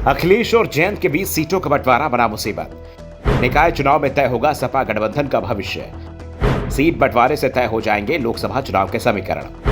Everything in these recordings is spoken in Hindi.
अखिलेश और जयंत के बीच सीटों का बंटवारा बना मुसीबत। निकाय चुनाव में तय होगा सपा गठबंधन का भविष्य। सीट बंटवारे से तय हो जाएंगे लोकसभा चुनाव के समीकरण।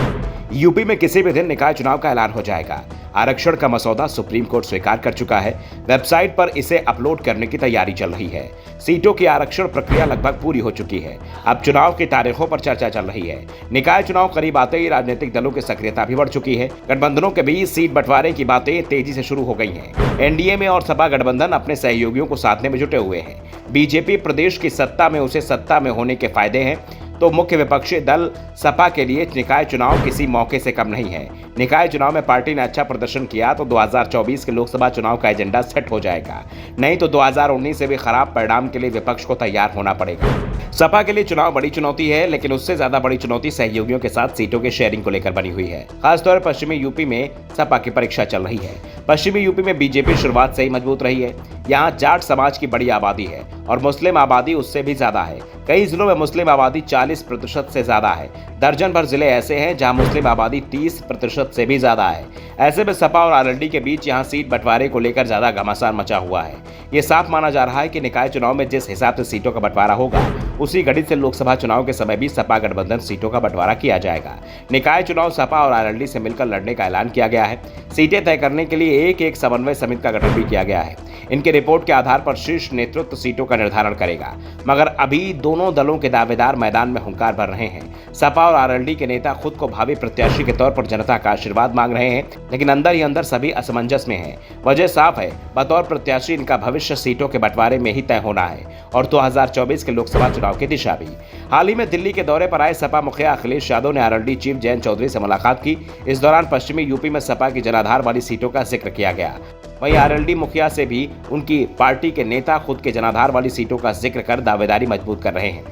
यूपी में किसी भी दिन निकाय चुनाव का ऐलान हो जाएगा। आरक्षण का मसौदा सुप्रीम कोर्ट स्वीकार कर चुका है। वेबसाइट पर इसे अपलोड करने की तैयारी चल रही है। सीटों की आरक्षण प्रक्रिया लगभग पूरी हो चुकी है। अब चुनाव की तारीखों पर चर्चा चल रही है। निकाय चुनाव करीब आते ही राजनीतिक दलों की सक्रियता भी बढ़ चुकी है। गठबंधनों के बीच सीट बंटवारे की बातें तेजी से शुरू हो गई हैं। एनडीए में और सपा गठबंधन अपने सहयोगियों को साधने में जुटे हुए हैं। बीजेपी प्रदेश की सत्ता में उसे सत्ता में होने के फायदे हैं, तो मुख्य विपक्षी दल सपा के लिए निकाय चुनाव किसी मौके से कम नहीं है। निकाय चुनाव में पार्टी ने अच्छा प्रदर्शन किया तो 2024 के लोकसभा चुनाव का एजेंडा सेट हो जाएगा, नहीं तो 2019 से भी खराब परिणाम के लिए विपक्ष को तैयार होना पड़ेगा। सपा के लिए चुनाव बड़ी चुनौती है, लेकिन उससे ज्यादा बड़ी चुनौती सहयोगियों के साथ सीटों के शेयरिंग को लेकर बनी हुई है। खासतौर पर पश्चिमी यूपी में सपा की परीक्षा चल रही है। पश्चिमी यूपी में बीजेपी शुरुआत से ही मजबूत रही है। यहाँ जाट समाज की बड़ी आबादी है और मुस्लिम आबादी उससे भी ज्यादा है। कई जिलों में मुस्लिम आबादी 40% से ज्यादा है। दर्जन भर जिले ऐसे हैं जहां मुस्लिम आबादी 30% से भी ज्यादा है। ऐसे में सपा और आरएलडी के बीच यहां सीट बंटवारे को लेकर ज्यादा घमासान मचा हुआ है। ये साफ माना जा रहा है कि निकाय चुनाव में जिस हिसाब से सीटों का बंटवारा होगा, उसी गणित से लोकसभा चुनाव के समय भी सपा गठबंधन सीटों का बंटवारा किया जाएगा। निकाय चुनाव सपा और आरएलडी से मिलकर लड़ने का ऐलान किया गया है। सीटें तय करने के लिए एक समन्वय समिति का गठन भी किया गया है। इनके रिपोर्ट के आधार पर शीर्ष नेतृत्व सीटों का निर्धारण करेगा। मगर अभी दोनों दलों के दावेदार मैदान में हुंकार भर रहे हैं। सपा और आरएलडी के नेता खुद को भावी प्रत्याशी के तौर पर जनता का आशीर्वाद मांग रहे हैं, लेकिन अंदर ही अंदर सभी असमंजस में हैं। वजह साफ है, बतौर प्रत्याशी इनका भविष्य सीटों के बंटवारे में ही तय होना है और 2024 के लोकसभा चुनाव की दिशा भी। हाल ही में दिल्ली के दौरे पर आए सपा मुखिया अखिलेश यादव ने आरएलडी चीफ जयंत चौधरी से मुलाकात की। इस दौरान पश्चिमी यूपी में सपा की जनाधार वाली सीटों का जिक्र किया गया। वहीं आरएलडी मुखिया से भी उनकी पार्टी के नेता खुद के जनाधार वाली सीटों का जिक्र कर दावेदारी मजबूत कर रहे हैं।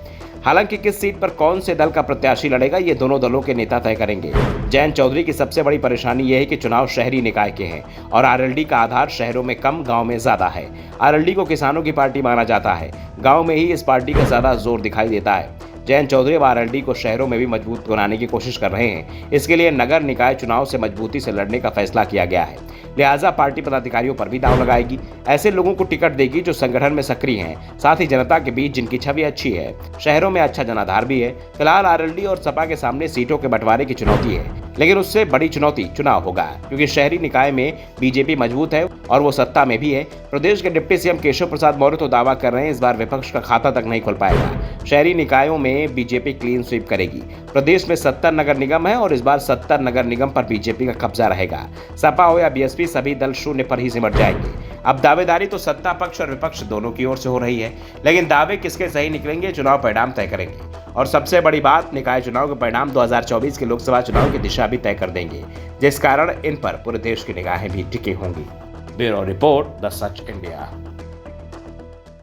हालांकि किस सीट पर कौन से दल का प्रत्याशी लड़ेगा, ये दोनों दलों के नेता तय करेंगे। जयंत चौधरी की सबसे बड़ी परेशानी यह है कि चुनाव शहरी निकाय के हैं और आरएलडी का आधार शहरों में कम, गांव में ज्यादा है। आरएलडी को किसानों की पार्टी माना जाता है। गांव में ही इस पार्टी का ज्यादा जोर दिखाई देता है। जयंत चौधरी अब आरएलडी को शहरों में भी मजबूत बनाने की कोशिश कर रहे हैं। इसके लिए नगर निकाय चुनाव से मजबूती से लड़ने का फैसला किया गया है। लिहाजा पार्टी पदाधिकारियों पर भी दांव लगाएगी। ऐसे लोगों को टिकट देगी जो संगठन में सक्रिय हैं, साथ ही जनता के बीच जिनकी छवि अच्छी है। शहरों में अच्छा जनाधार भी है। फिलहाल आरएलडी और सपा के सामने सीटों के बंटवारे की चुनौती है, लेकिन उससे बड़ी चुनौती चुनाव होगा, क्योंकि शहरी निकाय में बीजेपी मजबूत है और वो सत्ता में भी है। प्रदेश के डिप्टी सीएम केशव प्रसाद मौर्य तो दावा कर रहे हैं इस बार विपक्ष का खाता तक नहीं खुल पाएगा। शहरी निकायों में बीजेपी क्लीन स्वीप करेगी। प्रदेश में 70 नगर निगम है और इस बार 70 नगर निगम पर बीजेपी का कब्जा रहेगा। सपा हो या बीएसपी, सभी दल शून्य पर ही सिमट जाएंगे। अब दावेदारी तो सत्ता पक्ष और विपक्ष दोनों की ओर से हो रही है, लेकिन दावे किसके सही निकलेंगे, चुनाव परिणाम तय करेंगे। और सबसे बड़ी बात, निकाय चुनाव के परिणाम 2024 के लोकसभा चुनाव की दिशा भी तय कर देंगे, जिस कारण इन पर पूरे देश की निगाहें भी टिकी होंगी। Bureau report, the such India.